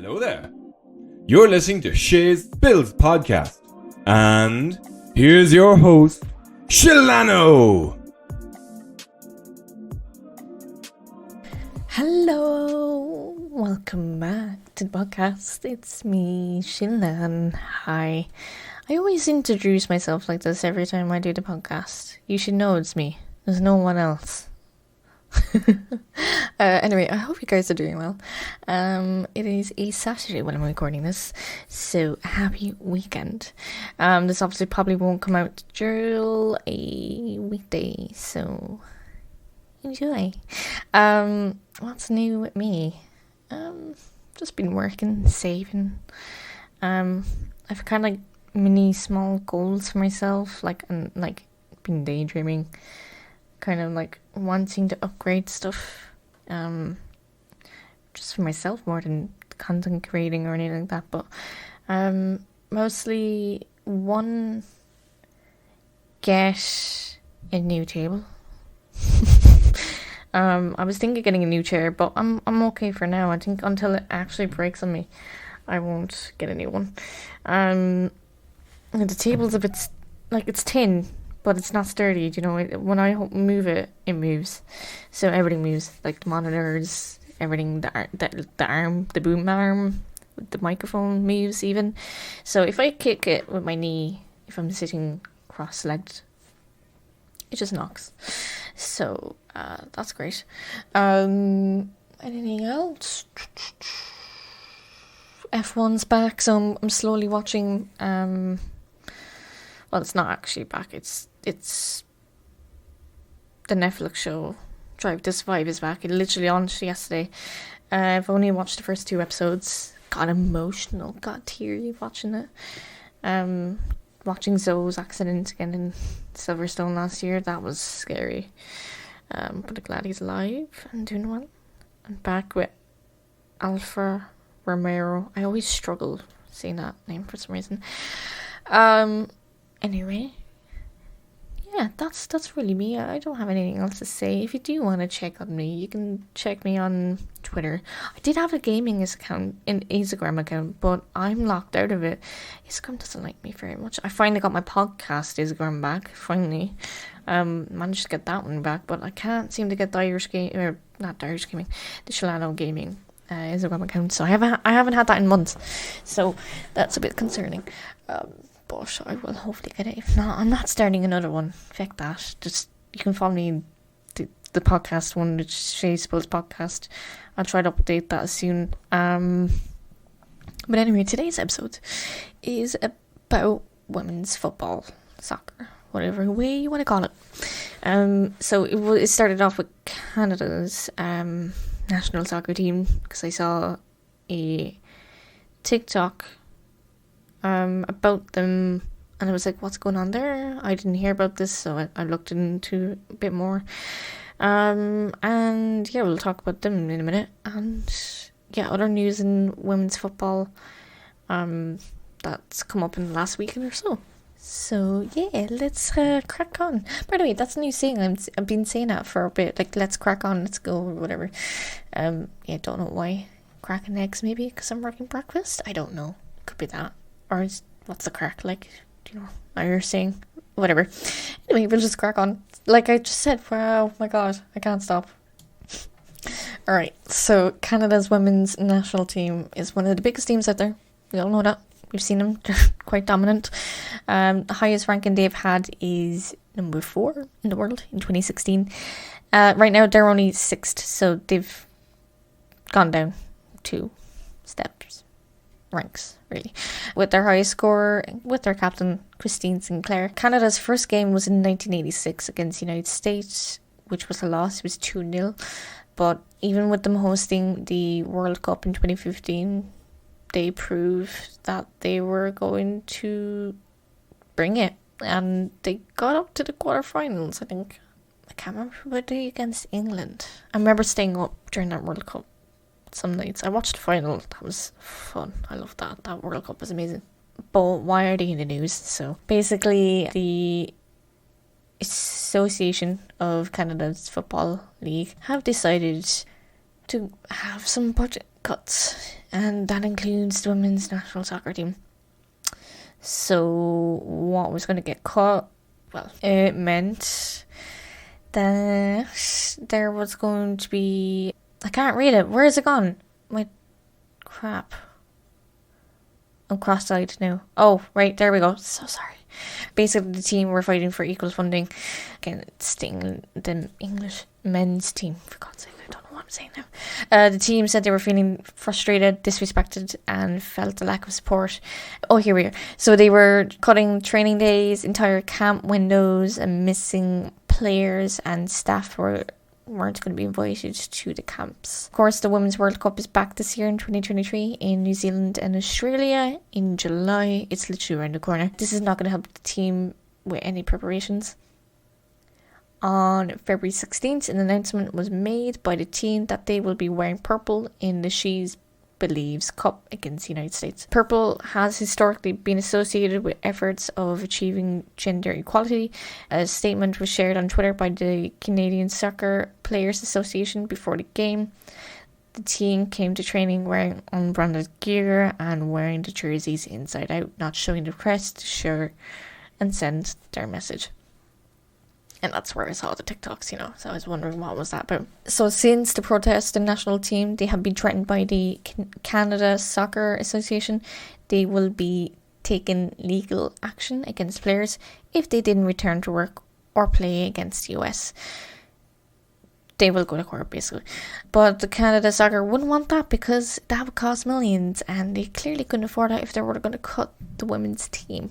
Hello there. You're listening to Shay's Bills podcast. And here's your host, Shilano. Hello, welcome back to the podcast. It's me, Shilan. Hi. I always introduce myself like this every time I do the podcast. You should know it's me. There's no one else. Anyway, I hope you guys are doing well. It is a Saturday when I'm recording this, so happy weekend. This obviously probably won't come out during a weekday, so enjoy. What's new with me? Just been working, saving. I've kind of like mini small goals for myself, and been daydreaming, kind of like wanting to upgrade stuff, just for myself more than content creating or anything like that, but mostly get a new table. I was thinking of getting a new chair, but I'm okay for now. I think until it actually breaks on me, I won't get a new one. And the table's a bit it's thin, but it's not sturdy. You know, when I move it, it moves. So everything moves, like the monitors, everything, the arm, the boom arm, the microphone moves even. So if I kick it with my knee, if I'm sitting cross-legged, it just knocks. So that's great. Anything else? F1's back, so I'm slowly watching. Well, it's not actually back. It's the Netflix show Drive to Survive is back. It literally launched yesterday. I've only watched the first 2 episodes. Got emotional, got teary watching it. Watching Zoe's accident again in Silverstone last year, that was scary. But I'm glad he's alive and doing well. I'm back with Alfa Romero. I always struggle saying that name for some reason. Anyway, yeah, that's really me. I don't have anything else to say. If you do want to check on me, you can check me on Twitter. I did have a gaming account, an Instagram account, but I'm locked out of it. Instagram doesn't like me very much. I finally got my podcast Instagram back, finally. Managed to get that one back, but I can't seem to get the Irish game, or not the Irish gaming, the Shilano gaming Instagram account. So I haven't had that in months. So that's a bit concerning. But I will hopefully get it. If not, I'm not starting another one. Feck that. Just, you can follow me the podcast one, which is Shay's Bills podcast. I'll try to update that soon. But anyway, today's episode is about women's football, soccer, whatever way you want to call it. So it started off with Canada's national soccer team, because I saw a TikTok about them, and I was like, what's going on there? I didn't hear about this, so I looked into a bit more. And yeah, we'll talk about them in a minute. And yeah, other news in women's football that's come up in the last week or so. So yeah, let's crack on. By the way, that's a new saying. I've been saying that for a bit, like let's crack on, let's go, or whatever. Yeah, don't know why. Cracking eggs, maybe because I'm working breakfast. I don't know. Could be that. Or what's the crack like? Do you know? Irish saying, whatever. Anyway, we'll just crack on. Like I just said, wow, my god, I can't stop. Alright, so Canada's women's national team is one of the biggest teams out there. We all know that. We've seen them. They're quite dominant. The highest ranking they've had is number 4 in the world in 2016. Right now, they're only 6th, so they've gone down 2 ranks, really, with their highest score, with their captain Christine Sinclair. Canada's first game was in 1986 against the United States, which was a loss. It was 2-0, but even with them hosting the World Cup in 2015, they proved that they were going to bring it, and they got up to the quarterfinals. I think, I can't remember who they against England. I remember staying up during that World Cup some nights. I watched the final. That was fun. I loved that. That World Cup was amazing. But why are they in the news? So basically, the Association of Canada's Football League have decided to have some budget cuts, and that includes the women's national soccer team. So what was going to get cut? Well, it meant that there was going to be... I can't read it. Where is it gone? My crap. I'm cross-eyed now. Oh, right, there we go. So sorry. Basically, the team were fighting for equal funding. Again, it's the English men's team. For God's sake, I don't know what I'm saying now. The team said they were feeling frustrated, disrespected, and felt a lack of support. Oh, here we are. So they were cutting training days, entire camp windows, and missing players and staff weren't going to be invited to the camps. Of course, the Women's World Cup is back this year in 2023 in New Zealand and Australia in July. It's literally around the corner. This is not going to help the team with any preparations. On February 16th, an announcement was made by the team that they will be wearing purple in the She's Believes Cup against the United States. Purple has historically been associated with efforts of achieving gender equality. A statement was shared on Twitter by the Canadian Soccer Players Association before the game. The team came to training wearing unbranded gear and wearing the jerseys inside out, not showing the crest to share and send their message. And that's where I saw the TikToks, so I was wondering what was that about. So since the protest, the national team, they have been threatened by the Canada Soccer Association. They will be taking legal action against players if they didn't return to work or play against the US. They will go to court, basically. But the Canada Soccer wouldn't want that because that would cost millions, and they clearly couldn't afford that if they were going to cut the women's team.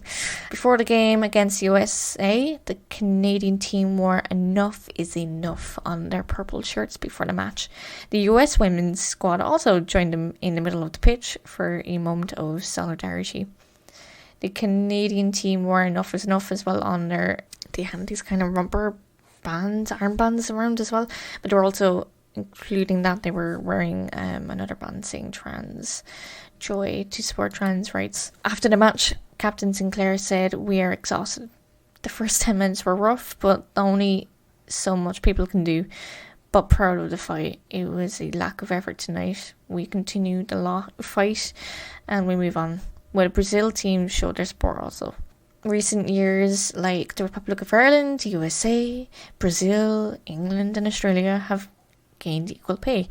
Before the game against USA, the Canadian team wore "Enough is Enough" on their purple shirts before the match. The US women's squad also joined them in the middle of the pitch for a moment of solidarity. The Canadian team wore "Enough is Enough" as well on they had these kind of rubber armbands around as well, but they were also, including that, they were wearing another band saying trans joy to support trans rights. After the match, Captain Sinclair said, "We are exhausted. The first 10 minutes were rough, but only so much people can do, but proud of the fight. It was a lack of effort tonight. We continue the fight and we move on." Well, the Brazil team showed their support also. Recent years, like the Republic of Ireland, the USA, Brazil, England and Australia have gained equal pay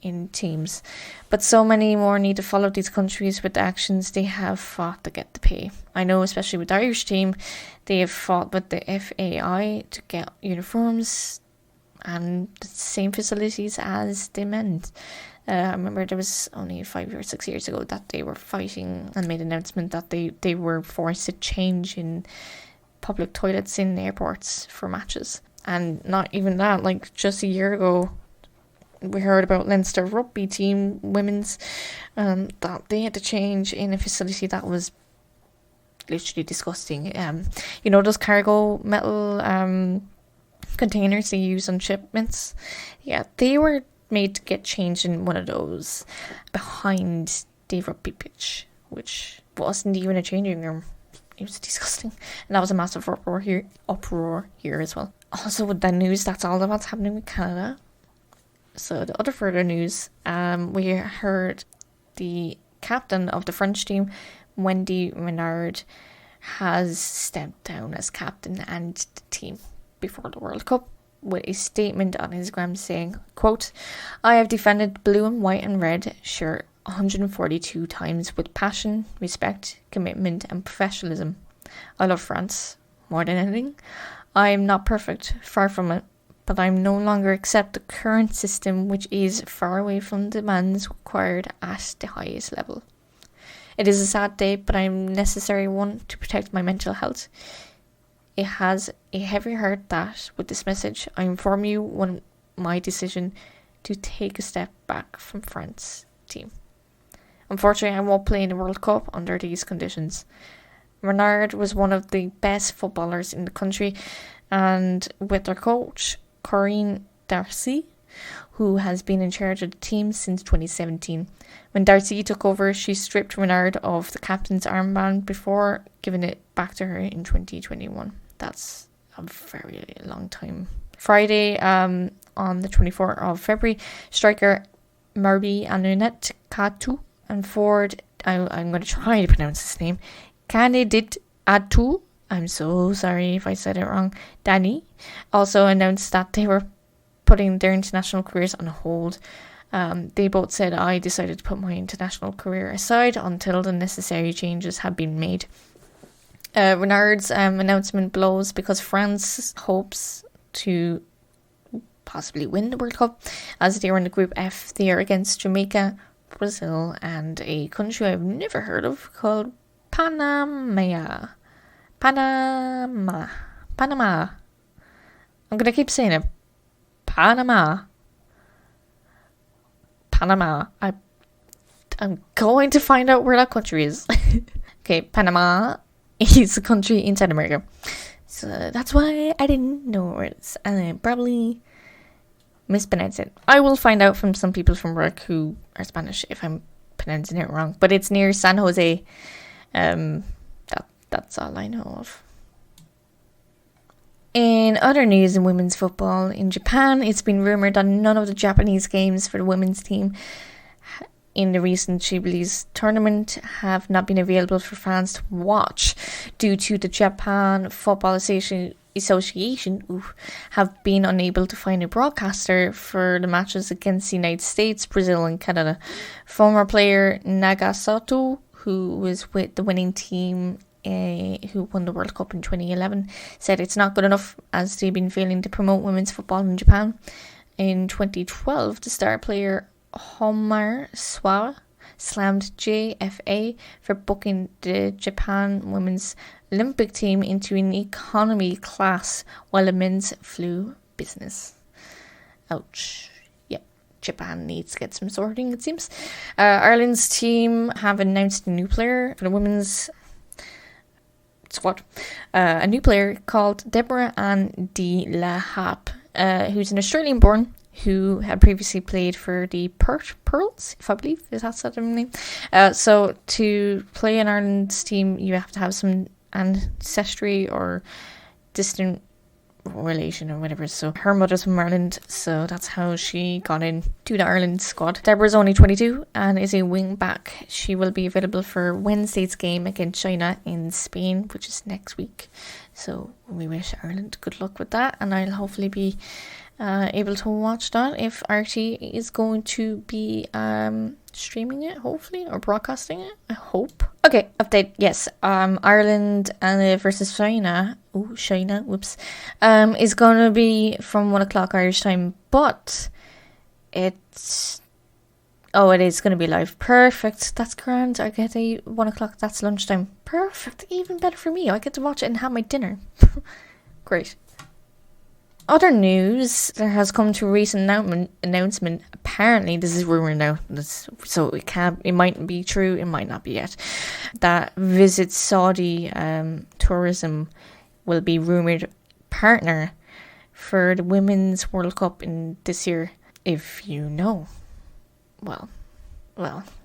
in teams. But so many more need to follow these countries with the actions they have fought to get the pay. I know, especially with the Irish team, they have fought with the FAI to get uniforms and the same facilities as the men's. I remember there was only 5 or 6 years ago that they were fighting and made an announcement that they were forced to change in public toilets in airports for matches. And not even that, like just a year ago, we heard about Leinster rugby team women's that they had to change in a facility that was literally disgusting. Those cargo metal containers they use on shipments. Yeah, they were made to get changed in one of those behind the rugby pitch, which wasn't even a changing room. It was disgusting, and that was a massive uproar here as well. Also, with that news, that's all that's happening with Canada. So the other further news, we heard the captain of the French team, Wendy Renard, has stepped down as captain and the team before the World Cup, with a statement on Instagram saying, quote, "I have defended blue and white and red shirt 142 times with passion, respect, commitment and professionalism. I love France more than anything. I am not perfect, far from it, but I no longer accept the current system, which is far away from the demands required at the highest level. It is a sad day, but I am a necessary one to protect my mental health. It has a heavy heart that, with this message, I inform you on my decision to take a step back from France team. Unfortunately, I won't play in the World Cup under these conditions." Renard was one of the best footballers in the country, and with their coach, Corinne Darcy, who has been in charge of the team since 2017. When Darcy took over, she stripped Renard of the captain's armband before giving it back to her in 2021. That's a very long time. Friday, on the 24th of February, striker Murray Anunet Katu, and Ford, I'm going to try to pronounce his name, Canedit Atu, I'm so sorry if I said it wrong, Danny, also announced that they were putting their international careers on hold. They both said, I decided to put my international career aside until the necessary changes have been made. Renard's announcement blows because France hopes to possibly win the World Cup, as they are in the Group F. They are against Jamaica, Brazil, and a country I've never heard of called Panama. I'm going to keep saying it. Panama. I'm going to find out where that country is. Okay, Panama is a country in South America. So that's why I didn't know where it is. And I probably mispronounced it. I will find out from some people from work who are Spanish if I'm pronouncing it wrong. But it's near San Jose. That's all I know of. In other news in women's football, in Japan, it's been rumoured that none of the Japanese games for the women's team in the recent Shibuya tournament have not been available for fans to watch due to the Japan Football Association have been unable to find a broadcaster for the matches against the United States, Brazil and Canada. Former player Nagasato, who was with the winning team who won the World Cup in 2011, said it's not good enough as they've been failing to promote women's football in Japan. In 2012, the star player Homar Swawa slammed JFA for booking the Japan women's Olympic team into an economy class while the men's flew business. Ouch. Japan needs to get some sorting, it seems. Ireland's team have announced a new player for the women's squad. A new player called Deborah Ann de la Happe, who's an Australian born who had previously played for the Perth Pearls, if I believe, is that their name? So to play in Ireland's team, you have to have some ancestry or distant relation or whatever. So her mother's from Ireland, so that's how she got in to the Ireland squad. Deborah's only 22 and is a wing back. She will be available for Wednesday's game against China in Spain, which is next week. So we wish Ireland good luck with that, and I'll hopefully be able to watch that if RT is going to be streaming it, hopefully, or broadcasting it, I hope. Okay, update. Yes, Ireland versus China. Is going to be from 1 o'clock Irish time, but it is going to be live. Perfect. That's grand. I get a 1 o'clock. That's lunchtime. Perfect. Even better for me. I get to watch it and have my dinner. Great. Other news, there has come to a recent announcement. Apparently, this is rumour now, so it might be true, it might not be yet, that Visit Saudi Tourism will be rumoured partner for the Women's World Cup in this year. If you know, well,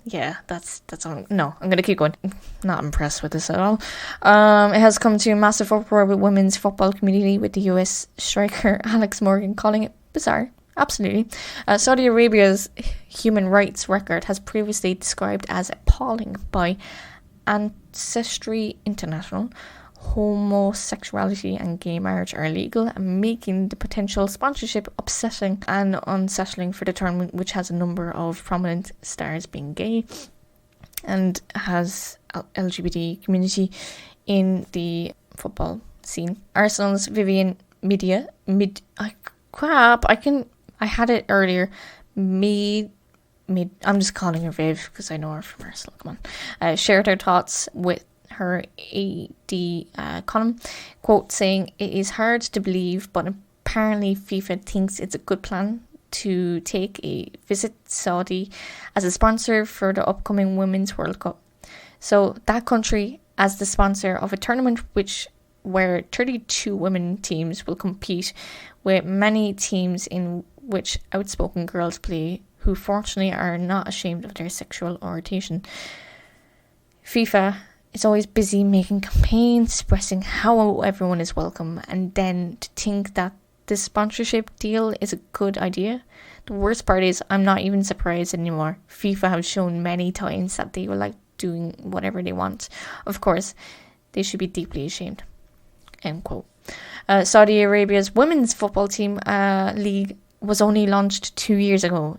yeah, that's all. No, I'm going to keep going. Not impressed with this at all. It has come to a massive uproar with women's football community, with the US striker Alex Morgan calling it bizarre. Absolutely. Saudi Arabia's human rights record has previously described as appalling by Ancestry International. Homosexuality and gay marriage are illegal, and making the potential sponsorship upsetting and unsettling for the tournament, which has a number of prominent stars being gay and has LGBT community in the football scene. Arsenal's Vivian I had it earlier. I'm just calling her Viv because I know her from Arsenal. Come on. Shared her thoughts with her AD column, quote, saying, "It is hard to believe, but apparently FIFA thinks it's a good plan to take a Visit Saudi as a sponsor for the upcoming Women's World Cup. So that country as the sponsor of a tournament where 32 women teams will compete, with many teams in which outspoken girls play who fortunately are not ashamed of their sexual orientation. FIFA is always busy making campaigns expressing how everyone is welcome, and then to think that this sponsorship deal is a good idea. The worst part is I'm not even surprised anymore. FIFA have shown many times that they were like doing whatever they want. Of course, they should be deeply ashamed. End quote. Saudi Arabia's women's football team league was only launched 2 years ago.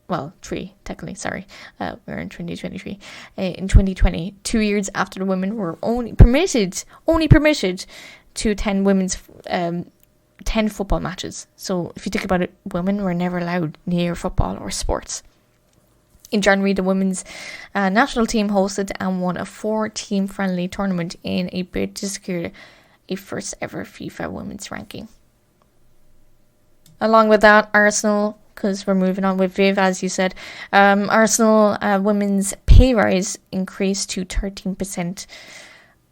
Well, 3, technically, sorry. We're in 2023. In 2020, 2 years after the women were only permitted to attend women's 10 football matches. So if you think about it, women were never allowed near football or sports. In January, the women's national team hosted and won a 4-team friendly tournament in a bid to secure a first ever FIFA women's ranking. Along with that, Arsenal, because we're moving on with Viv, as you said, Arsenal women's pay rise increased to 13%,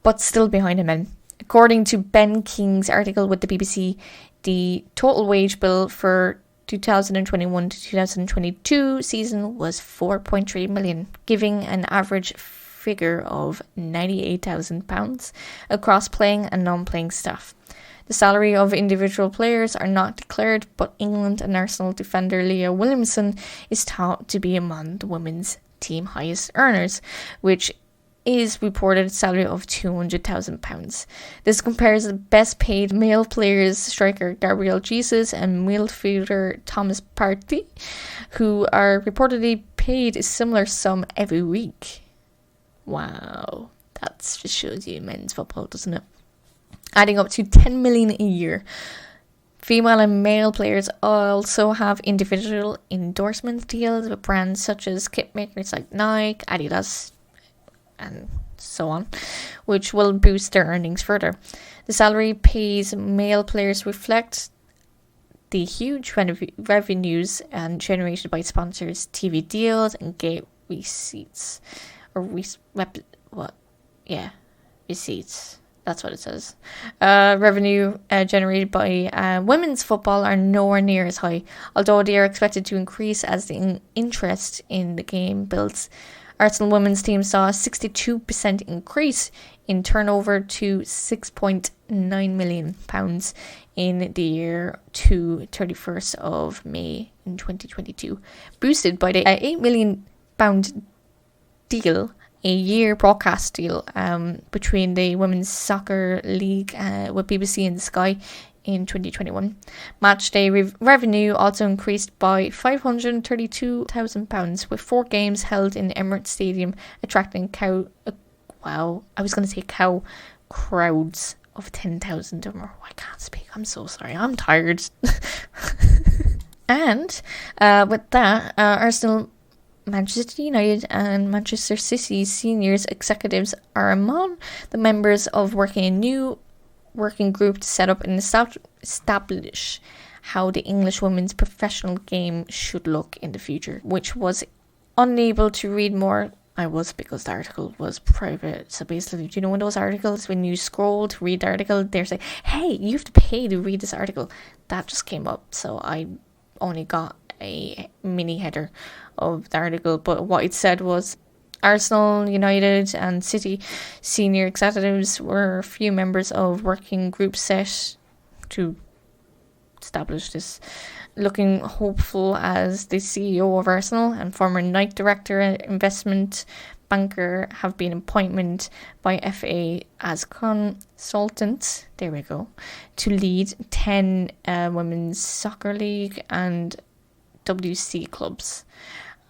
but still behind the men. According to Ben King's article with the BBC, the total wage bill for 2021 to 2022 season was 4.3 million, giving an average figure of £98,000 across playing and non-playing staff. The salary of individual players are not declared, but England and Arsenal defender Leah Williamson is thought to be among the women's team highest earners, which is reported a salary of £200,000. This compares the best paid male players, striker Gabriel Jesus and midfielder Thomas Partey, who are reportedly paid a similar sum every week. Wow, that just shows you men's football, doesn't it? Adding up to 10 million a year. Female and male players also have individual endorsement deals with brands such as kit makers like Nike, Adidas, and so on, which will boost their earnings further. The salary pays male players reflect the huge revenues and generated by sponsors, TV deals, and gate receipts. Receipts. That's what it says. Revenue generated by women's football are nowhere near as high, although they are expected to increase as the interest in the game builds. Arsenal women's team saw a 62% increase in turnover to £6.9 million in the year to 31st of May in 2022, boosted by the £8 million deal, a year broadcast deal between the Women's Soccer League with BBC and Sky in 2021. Match day revenue also increased by £532,000, with 4 games held in Emirates Stadium, attracting crowds of 10,000 or more. I can't speak. I'm so sorry. I'm tired. And with that, Arsenal, Manchester United and Manchester City's seniors executives are among the members of a new working group to set up and establish how the English women's professional game should look in the future, which was unable to read more. I was, because the article was private. So basically, do you know one of those articles when you scroll to read the article, they're saying, hey, you have to pay to read this article. That just came up, so I only got a mini header of the article. But what it said was Arsenal, United and City senior executives were a few members of working group set to establish this, looking hopeful as the CEO of Arsenal and former Nike director investment banker have been appointed by FA as consultants, there we go, to lead 10 women's soccer league and WC clubs.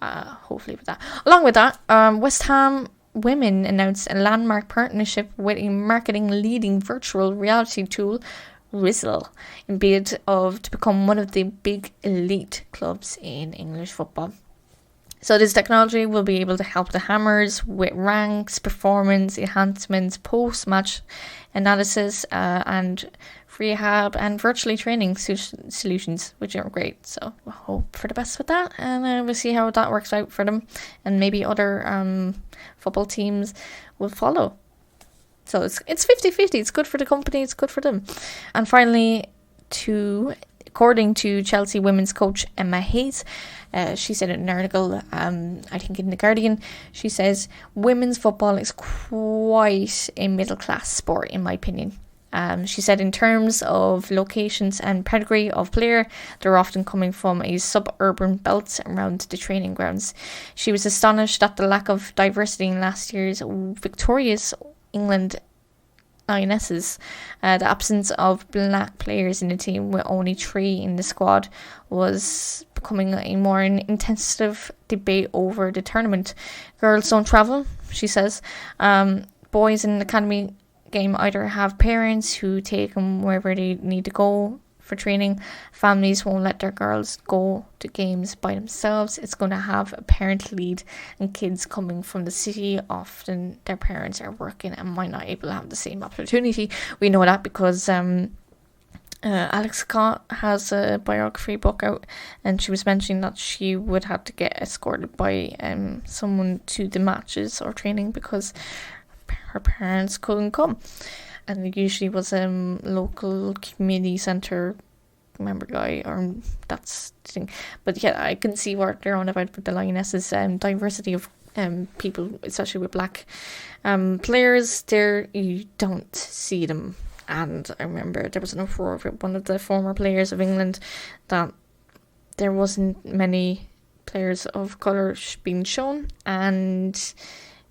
Hopefully with that. Along with that, West Ham Women announced a landmark partnership with a marketing leading virtual reality tool, Rizzle, in bid to become one of the big elite clubs in English football. So this technology will be able to help the Hammers with ranks, performance enhancements, post-match analysis, and rehab and virtually training solutions, which are great. So we'll hope for the best with that, and we'll see how that works out for them, and maybe other football teams will follow. So it's 50-50. It's good for the company, it's good for them. And finally, according to Chelsea women's coach Emma Hayes, she said in an article, I think in The Guardian, she says, women's football is quite a middle class sport in my opinion. She said in terms of locations and pedigree of player, they're often coming from a suburban belt around the training grounds. She was astonished at the lack of diversity in last year's victorious England Lionesses. The absence of black players in the team, with only 3 in the squad, was becoming a more intensive debate over the tournament. Girls don't travel, she says. Boys in the academy game either have parents who take them wherever they need to go for training. Families won't let their girls go to games by themselves. It's going to have a parent lead, and kids coming from the city, often their parents are working and might not able to have the same opportunity. We know that because Alex Scott has a biography book out, and she was mentioning that she would have to get escorted by someone to the matches or training because her parents couldn't come. And it usually was local community centre member guy, or that's the thing. But yeah, I can see what they're on about with the Lionesses. Diversity of people, especially with black players, there you don't see them. And I remember there was an uproar with one of the former players of England that there wasn't many players of colour being shown, and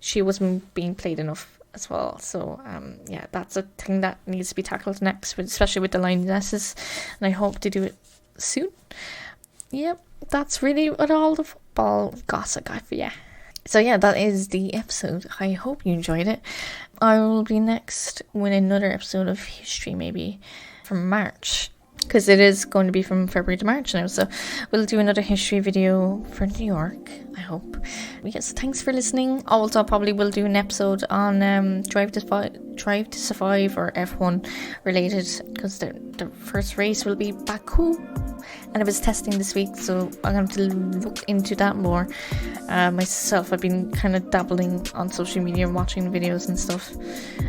she wasn't being played enough as well. So yeah, that's a thing that needs to be tackled next, especially with the Lionesses, and I hope to do it soon. Yep, that's really what all the football gossip I got for you. So yeah, that is the episode. I hope you enjoyed it. I will be next with another episode of history, maybe from March, because it is going to be from February to March now. So we'll do another history video for New York, I hope. Yes, thanks for listening. Also, probably will do an episode on Drive to Survive or F1 related, because the first race will be Baku, and I was testing this week, so I'm going to look into that more myself. I've been kind of dabbling on social media and watching videos and stuff,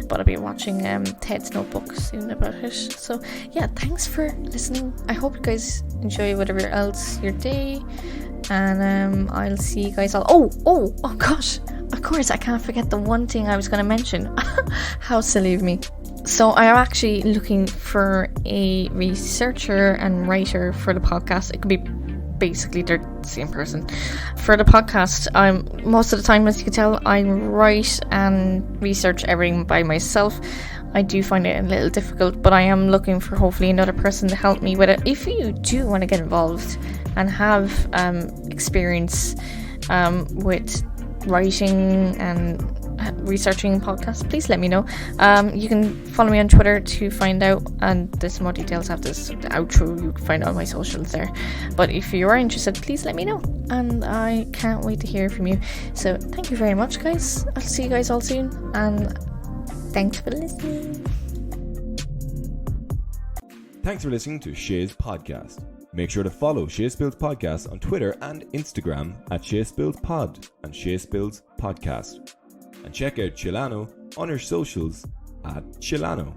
but I'll be watching Ted's Notebook soon about it. So yeah, thanks for listening. I hope you guys enjoy whatever else your day, and I'll see you guys all. Oh gosh, of course I can't forget the one thing I was going to mention. How silly of me. So I am actually looking for a researcher and writer for the podcast. It could be basically they're the same person. For the podcast, most of the time, as you can tell, I write and research everything by myself. I do find it a little difficult, but I am looking for hopefully another person to help me with it. If you do want to get involved and have experience with writing and researching podcasts, please let me know. You can follow me on Twitter to find out, and there's more details after this outro. You can find out my socials there. But if you are interested, please let me know, and I can't wait to hear from you. So thank you very much, guys. I'll see you guys all soon, and thanks for listening. Thanks for listening to Shay's Podcast. Make sure to follow Shay Spills Podcast on Twitter and Instagram at Shay Spills Pod and Shay Spills Podcast. And check out Chilano on her socials at Chilano.